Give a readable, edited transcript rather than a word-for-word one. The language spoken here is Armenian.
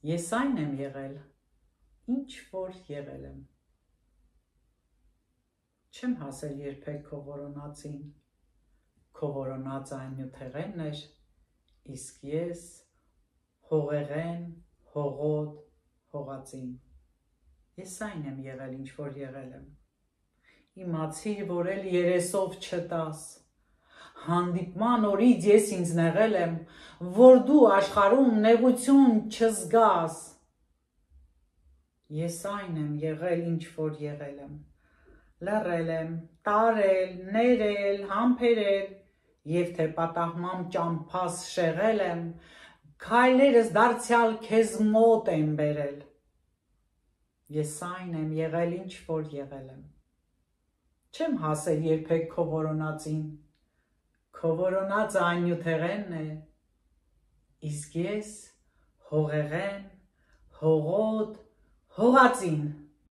Ես այն եմ եղել, ինչ որ եղել եմ։ Չեմ հասել երբեք քո որոնածին, քո որոնածը այն նյութեղենն էր, իսկ ես հողեղեն, հողոտ, հողածին։ Ես այն եմ եղել, ինչ որ եղել եմ։ Իմացիր, որ էլ երեսով չտաս։ Հանդիպման օրից ես ինձ նեղել եմ, որ դու աշխարհում նեղություն չզգաս։ Ես այն եմ եղել, ինչ որ եղել եմ։ Լռել եմ, տարել, ներել, համբերել, և թե պատահմամբ ճամփաս շեղել եմ, քայլերս դարձյալ քեզ մոտ եմ բերել։ Ես այն եմ եղել, ինչ որ եղել եմ։ Չեմ հասել երբեք քո որոնածին, քո որոնածը այն նյութեղենն է, իսկ ես հողեղեն, հողոտ, հողածին։